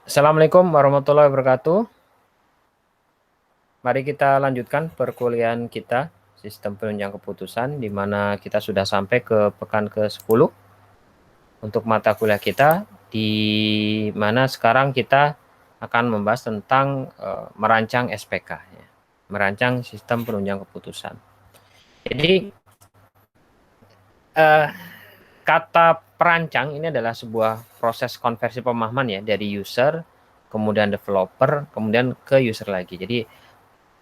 Assalamualaikum warahmatullahi wabarakatuh. Mari kita lanjutkan perkuliahan kita, sistem penunjang keputusan, di mana kita sudah sampai ke pekan ke-10 untuk mata kuliah kita, di mana sekarang kita akan membahas tentang merancang SPK, ya. Merancang sistem penunjang keputusan. Jadi, kata perancang ini adalah sebuah proses konversi pemahaman ya, dari user, kemudian developer, kemudian ke user lagi. Jadi,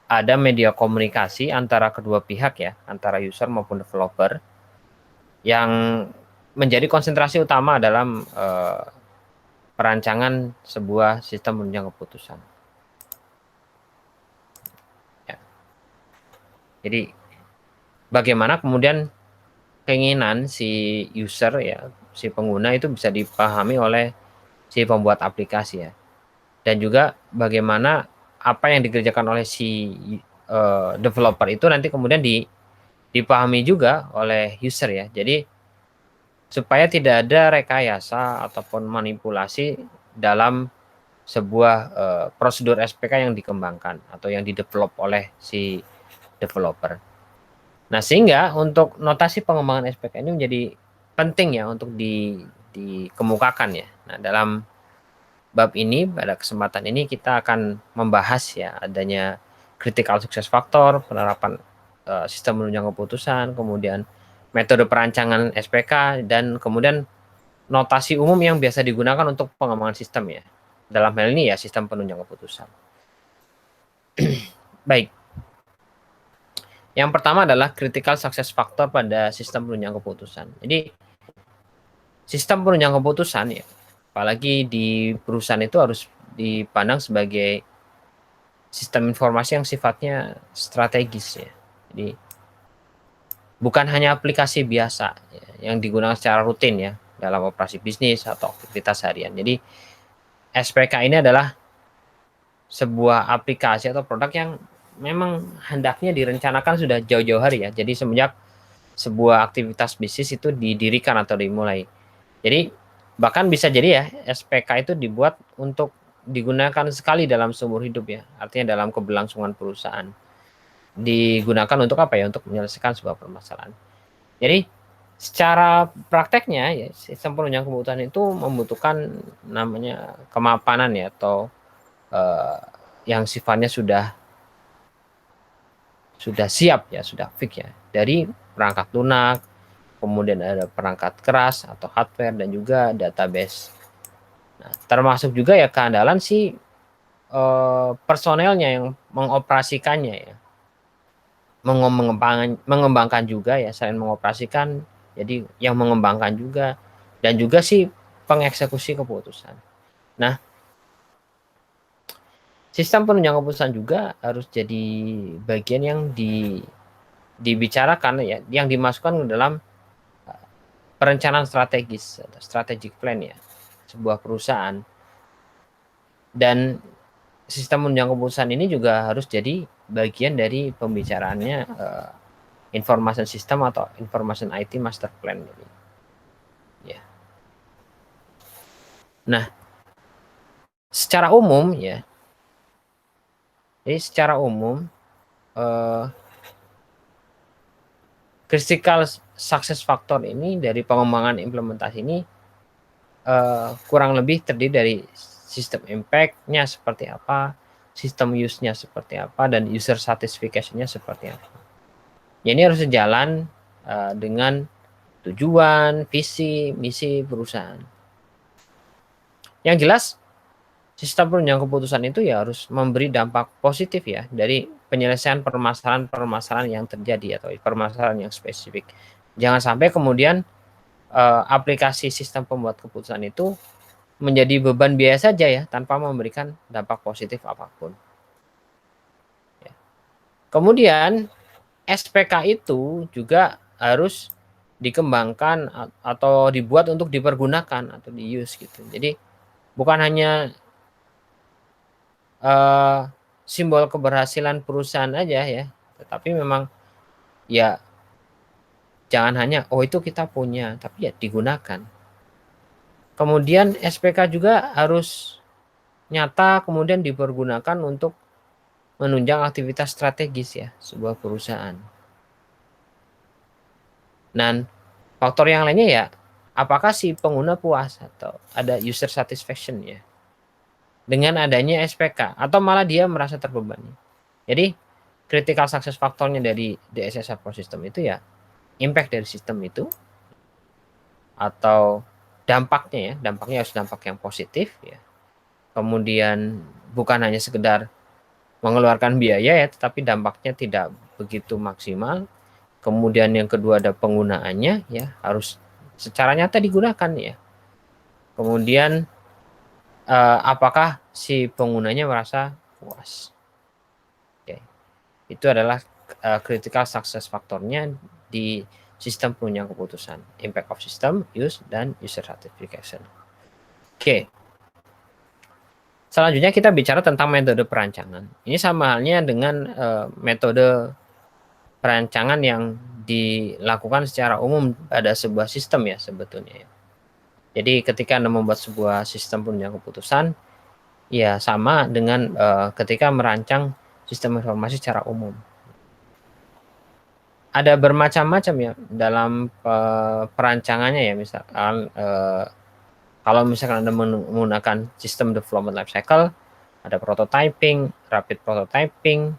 ada media komunikasi antara kedua pihak ya, antara user maupun developer, yang menjadi konsentrasi utama dalam perancangan sebuah sistem penunjang keputusan. Ya. Jadi bagaimana kemudian keinginan si user ya, si pengguna itu bisa dipahami oleh si pembuat aplikasi ya, dan juga bagaimana apa yang dikerjakan oleh si developer itu nanti kemudian dipahami juga oleh user ya. Jadi supaya tidak ada rekayasa ataupun manipulasi dalam sebuah prosedur SPK yang dikembangkan atau yang didevelop oleh si developer. Nah, sehingga untuk notasi pengembangan SPK ini menjadi penting ya untuk dikemukakan ya. Nah, dalam bab ini pada kesempatan ini kita akan membahas ya adanya critical success factor, penerapan sistem penunjang keputusan, kemudian metode perancangan SPK, dan kemudian notasi umum yang biasa digunakan untuk pengembangan sistem ya. Dalam hal ini ya sistem penunjang keputusan. Baik. Yang pertama adalah critical success factor pada sistem penunjang keputusan. Jadi sistem penunjang keputusan ya, apalagi di perusahaan itu harus dipandang sebagai sistem informasi yang sifatnya strategis ya. Jadi bukan hanya aplikasi biasa ya, yang digunakan secara rutin ya dalam operasi bisnis atau aktivitas harian. Jadi SPK ini adalah sebuah aplikasi atau produk yang memang hendaknya direncanakan sudah jauh-jauh hari ya. Jadi semenjak sebuah aktivitas bisnis itu didirikan atau dimulai. Jadi bahkan bisa jadi ya SPK itu dibuat untuk digunakan sekali dalam seumur hidup ya. Artinya dalam keberlangsungan perusahaan. Digunakan untuk apa ya? Untuk menyelesaikan sebuah permasalahan. Jadi secara prakteknya ya sistem penunjang kebutuhan itu membutuhkan namanya kemapanan ya, atau yang sifatnya sudah siap ya, sudah fix ya, dari perangkat lunak, kemudian ada perangkat keras atau hardware, dan juga database. Nah, termasuk juga ya keandalan si personelnya yang mengoperasikannya ya, mengembangkan juga ya, selain mengoperasikan, jadi yang mengembangkan juga, dan juga si pengeksekusi keputusan. Nah, sistem penunjang keputusan juga harus jadi bagian yang dibicarakan ya, yang dimasukkan ke dalam perencanaan strategis, strategic plan ya, sebuah perusahaan. Dan sistem penunjang keputusan ini juga harus jadi bagian dari pembicaraannya information system atau information IT master plan ini. Ya. Nah, secara umum ya, jadi secara umum critical success factor ini dari pengembangan implementasi ini kurang lebih terdiri dari sistem impact-nya seperti apa, sistem use-nya seperti apa, dan user satisfaction-nya seperti apa. Ya, ini harus sejalan dengan tujuan, visi, misi perusahaan. Yang jelas, sistem penunjang keputusan itu ya harus memberi dampak positif ya dari penyelesaian permasalahan-permasalahan yang terjadi atau permasalahan yang spesifik. Jangan sampai kemudian aplikasi sistem pembuat keputusan itu menjadi beban biaya saja ya, tanpa memberikan dampak positif apapun. Ya. Kemudian SPK itu juga harus dikembangkan atau dibuat untuk dipergunakan atau di-use gitu. Jadi bukan hanya simbol keberhasilan perusahaan aja ya, tetapi memang ya jangan hanya oh itu kita punya, tapi ya digunakan. Kemudian SPK juga harus nyata kemudian dipergunakan untuk menunjang aktivitas strategis ya sebuah perusahaan. Dan faktor yang lainnya ya, apakah si pengguna puas atau ada user satisfaction ya dengan adanya SPK atau malah dia merasa terbebani. Jadi critical success faktornya dari DSS support system itu ya impact dari sistem itu atau dampaknya ya, dampaknya harus dampak yang positif ya. Kemudian bukan hanya sekedar mengeluarkan biaya ya, tetapi dampaknya tidak begitu maksimal. Kemudian yang kedua ada penggunaannya ya, harus secara nyata digunakan ya. Kemudian apakah si penggunanya merasa puas? Oke. Itu adalah critical success faktornya di sistem penunjang keputusan, impact of system, use, dan user satisfaction. Oke. Selanjutnya kita bicara tentang metode perancangan. Ini sama halnya dengan metode perancangan yang dilakukan secara umum pada sebuah sistem ya sebetulnya. Jadi ketika Anda membuat sebuah sistem penunjang keputusan, ya sama dengan ketika merancang sistem informasi secara umum. Ada bermacam-macam ya dalam perancangannya ya, misalkan kalau misalkan Anda menggunakan sistem development life cycle, ada prototyping, rapid prototyping,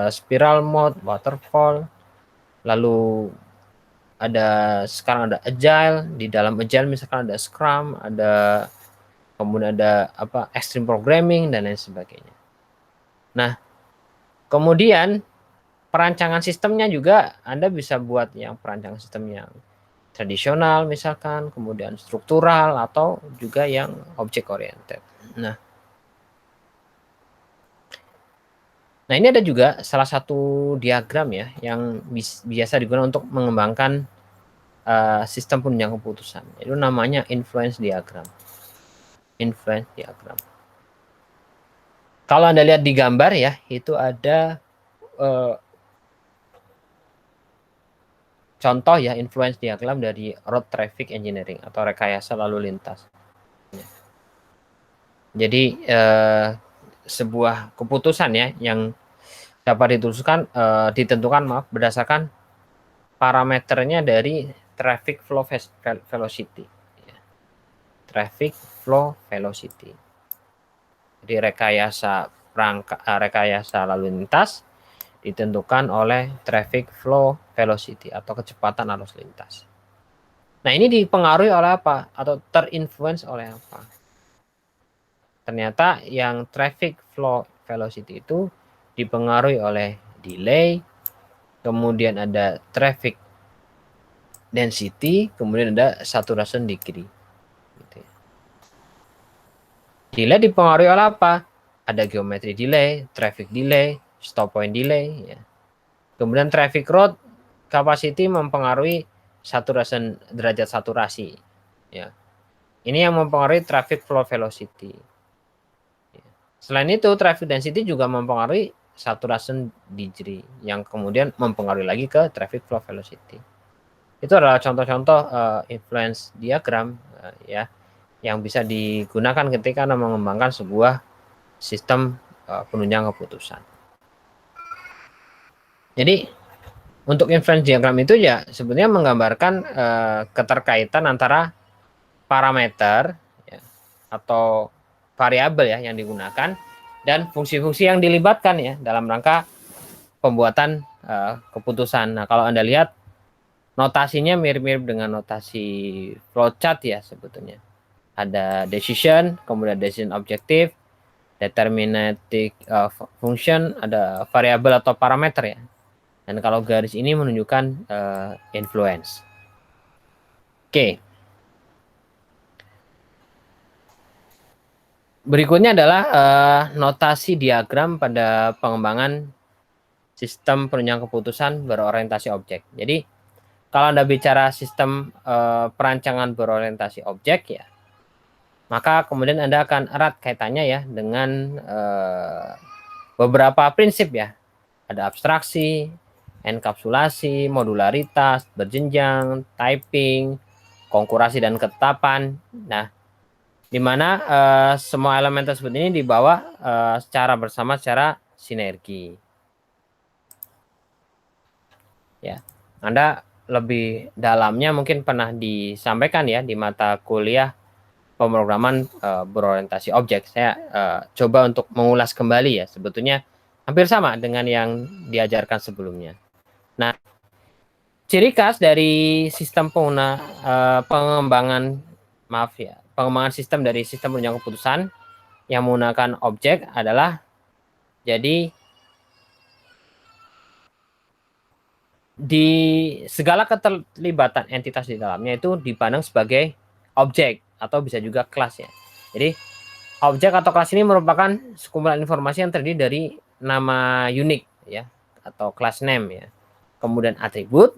spiral mode, waterfall, lalu sekarang ada agile, di dalam agile misalkan ada scrum, kemudian ada extreme programming dan lain sebagainya. Nah, kemudian perancangan sistemnya juga Anda bisa buat yang perancangan sistem yang tradisional misalkan, kemudian struktural atau juga yang object oriented. Nah, ini ada juga salah satu diagram ya yang biasa digunakan untuk mengembangkan sistem penunjang keputusan. Itu namanya influence diagram. Influence diagram. Kalau Anda lihat di gambar ya, itu ada contoh ya influence diagram dari road traffic engineering atau rekayasa lalu lintas. Jadi sebuah keputusan ya yang dapat ditentukan berdasarkan parameternya dari traffic flow velocity. Traffic flow velocity. Jadi rekayasa lalu lintas ditentukan oleh traffic flow velocity atau kecepatan arus lintas. Nah, ini dipengaruhi oleh apa? Atau terinfluence oleh apa? Ternyata yang traffic flow velocity itu dipengaruhi oleh delay, kemudian ada traffic density, kemudian ada saturation degree. Delay dipengaruhi oleh apa? Ada geometry delay, traffic delay, stop point delay. Ya. Kemudian traffic road capacity mempengaruhi derajat saturasi. Ya. Ini yang mempengaruhi traffic flow velocity. Ya. Selain itu, traffic density juga mempengaruhi saturation degree, yang kemudian mempengaruhi lagi ke traffic flow velocity. Itu adalah contoh-contoh influence diagram ya yang bisa digunakan ketika Anda mengembangkan sebuah sistem penunjang keputusan. Jadi untuk influence diagram itu ya sebenarnya menggambarkan keterkaitan antara parameter ya, atau variabel ya yang digunakan dan fungsi-fungsi yang dilibatkan ya dalam rangka pembuatan keputusan. Nah, kalau Anda lihat notasinya mirip-mirip dengan notasi flowchart ya sebetulnya. Ada decision, kemudian decision objective, deterministic function, ada variabel atau parameter ya. Dan kalau garis ini menunjukkan influence. Oke. Berikutnya adalah notasi diagram pada pengembangan sistem penunjang keputusan berorientasi objek. Jadi kalau Anda bicara sistem perancangan berorientasi objek ya, maka kemudian Anda akan erat kaitannya ya dengan beberapa prinsip ya. Ada abstraksi, enkapsulasi, modularitas, berjenjang, typing, konkurasi dan ketetapan. Nah, di mana semua elemen tersebut ini dibawa secara bersama, secara sinergi. Ya, Anda lebih dalamnya mungkin pernah disampaikan ya di mata kuliah pemrograman berorientasi objek. Saya coba untuk mengulas kembali ya, sebetulnya hampir sama dengan yang diajarkan sebelumnya. Nah, ciri khas dari sistem pengembangan sistem dari sistem penunjang keputusan yang menggunakan objek adalah, jadi di segala keterlibatan entitas di dalamnya itu dipandang sebagai objek atau bisa juga kelas ya. Jadi objek atau kelas ini merupakan sekumpulan informasi yang terdiri dari nama unik ya atau class name ya. Kemudian atribut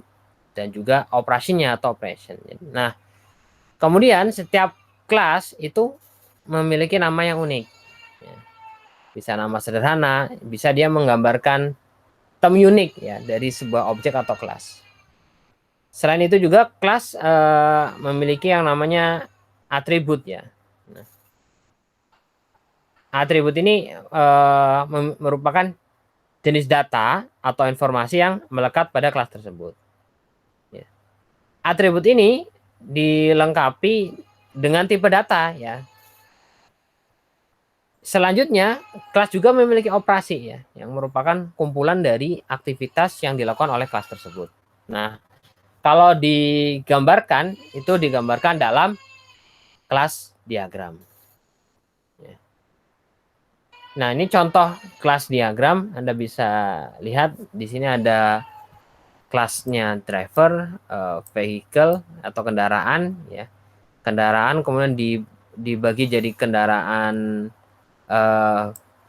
dan juga operasinya atau operation. Nah, kemudian setiap kelas itu memiliki nama yang unik. Ya. Bisa nama sederhana, bisa dia menggambarkan term unik ya dari sebuah objek atau kelas. Selain itu juga kelas memiliki yang namanya atribut ya. Nah, atribut ini merupakan jenis data atau informasi yang melekat pada kelas tersebut. Ya. Atribut ini dilengkapi dengan tipe data ya. Selanjutnya, kelas juga memiliki operasi ya, yang merupakan kumpulan dari aktivitas yang dilakukan oleh kelas tersebut. Nah, kalau digambarkan, itu digambarkan dalam kelas diagram. Nah, ini contoh kelas diagram. Anda bisa lihat di sini ada kelasnya driver, vehicle atau kendaraan ya. Kendaraan kemudian dibagi jadi kendaraan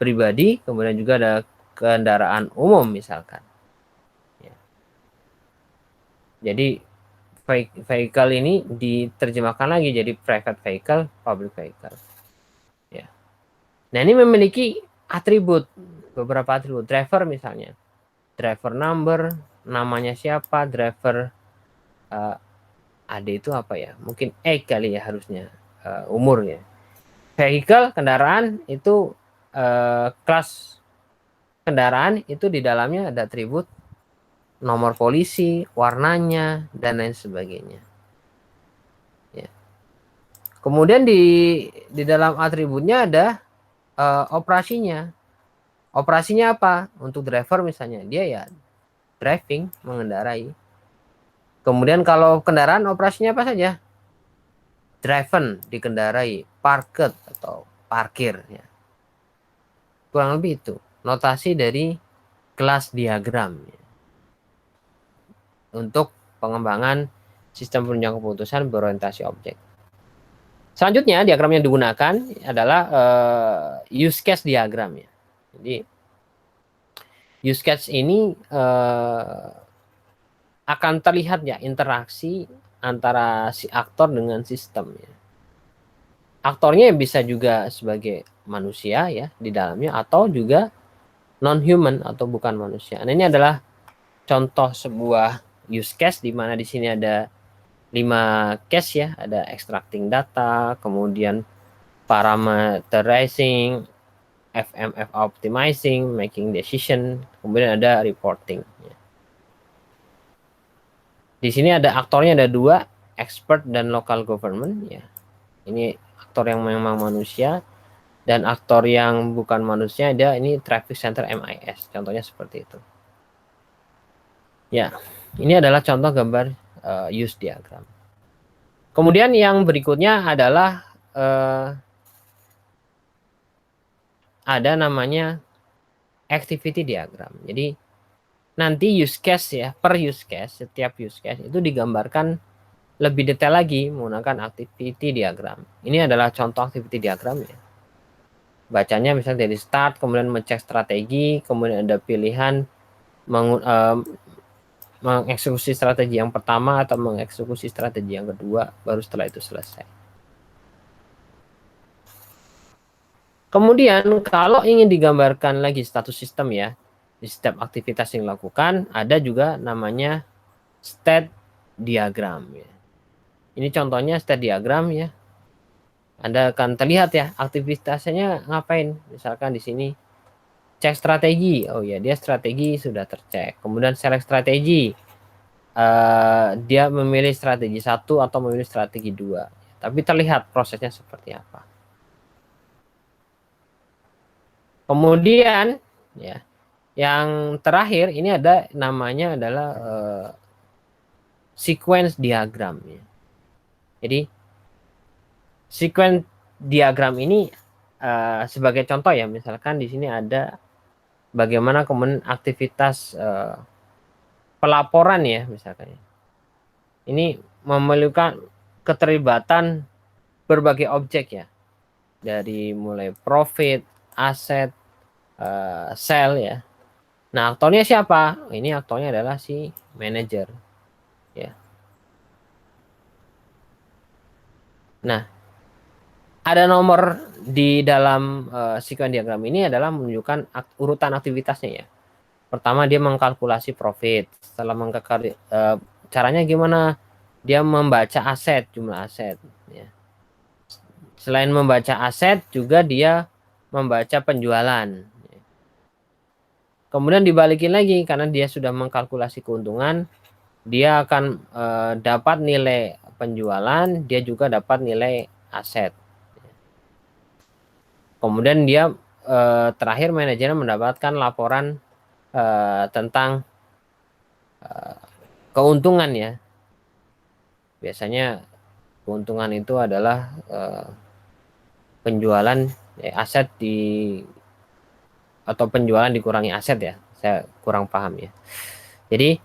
pribadi, kemudian juga ada kendaraan umum misalkan. Ya. Jadi vehicle ini diterjemahkan lagi jadi private vehicle, public vehicle. Ya. Nah, ini memiliki atribut, beberapa atribut. Driver misalnya, driver number, namanya siapa, driver AD itu apa ya? Mungkin E kali ya harusnya, umur ya. Vehicle, kendaraan itu kelas kendaraan itu di dalamnya ada atribut nomor polisi, warnanya, dan lain sebagainya. Ya. Kemudian di dalam atributnya ada operasinya. Operasinya apa? Untuk driver misalnya, dia ya driving, mengendarai. Kemudian kalau kendaraan operasinya apa saja? Driven, dikendarai, parked atau parkir. Ya. Kurang lebih itu notasi dari kelas diagram ya. Untuk pengembangan sistem penunjang keputusan berorientasi objek. Selanjutnya diagram yang digunakan adalah use case diagram ya. Jadi use case ini akan terlihat ya interaksi antara si aktor dengan sistem ya. Aktornya bisa juga sebagai manusia ya di dalamnya atau juga non human atau bukan manusia. Nah, ini adalah contoh sebuah use case di mana di sini ada 5 case ya, ada extracting data, kemudian parameterizing, FMF optimizing, making decision, kemudian ada reporting. Di sini ada aktornya ada 2, expert dan local government ya. Ini aktor yang memang manusia dan aktor yang bukan manusia ada ini traffic center MIS. Contohnya seperti itu. Ya, ini adalah contoh gambar use diagram. Kemudian yang berikutnya adalah ada namanya activity diagram. Jadi nanti use case ya, per use case, setiap use case itu digambarkan lebih detail lagi menggunakan activity diagram. Ini adalah contoh activity diagram ya. Bacanya misalnya dari start, kemudian mengecek strategi, kemudian ada pilihan mengeksekusi strategi yang pertama atau mengeksekusi strategi yang kedua, baru setelah itu selesai. Kemudian kalau ingin digambarkan lagi status sistem ya, di setiap aktivitas yang dilakukan, ada juga namanya state diagram ya. Ini contohnya state diagram ya. Anda akan terlihat ya aktivitasnya ngapain. Misalkan di sini cek strategi. Oh ya, dia strategi sudah tercek. Kemudian select strategi. Dia memilih strategi 1 atau memilih strategi 2. Tapi terlihat prosesnya seperti apa. Kemudian ya, yang terakhir ini ada namanya adalah sequence diagram ya. Jadi sequence diagram ini sebagai contoh ya, misalkan di sini ada bagaimana kemudian aktivitas pelaporan ya misalkan. Ini memerlukan keterlibatan berbagai objek ya. Dari mulai profit, aset, sell ya. Nah, aktornya siapa? Ini aktornya adalah si manager ya. Nah, ada nomor di dalam sequence diagram ini adalah menunjukkan urutan aktivitasnya ya. Pertama dia mengkalkulasi profit. Setelah mengkalkulasi caranya gimana? Dia membaca aset, jumlah aset ya. Selain membaca aset juga dia membaca penjualan. Kemudian dibalikin lagi karena dia sudah mengkalkulasi keuntungan, dia akan dapat nilai penjualan, dia juga dapat nilai aset. Kemudian dia terakhir manajer mendapatkan laporan tentang keuntungan ya. Biasanya keuntungan itu adalah penjualan aset atau penjualan dikurangi aset ya. Saya kurang paham ya. Jadi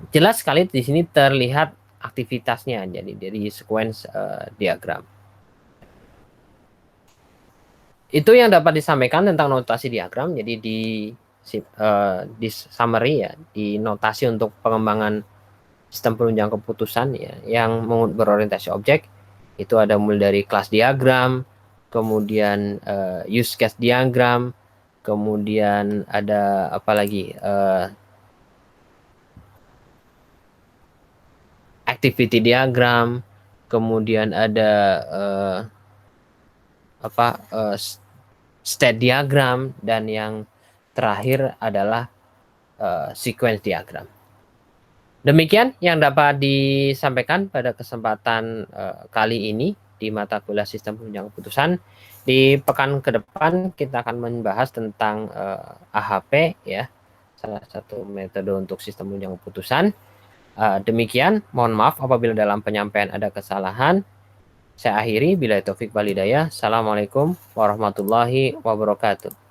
jelas sekali di sini terlihat aktivitasnya jadi dari sequence diagram. Itu yang dapat disampaikan tentang notasi diagram. Jadi di summary ya, di notasi untuk pengembangan sistem penunjang keputusan ya, yang berorientasi objek itu ada mulai dari kelas diagram, kemudian use case diagram, kemudian ada apa lagi activity diagram, kemudian ada state diagram, dan yang terakhir adalah sequence diagram. Demikian yang dapat disampaikan pada kesempatan kali ini di mata kuliah sistem penunjang keputusan. Di pekan ke depan kita akan membahas tentang AHP ya, salah satu metode untuk sistem penunjang keputusan. Demikian, mohon maaf apabila dalam penyampaian ada kesalahan. Saya akhiri, billahi taufik wal hidayah. Assalamualaikum warahmatullahi wabarakatuh.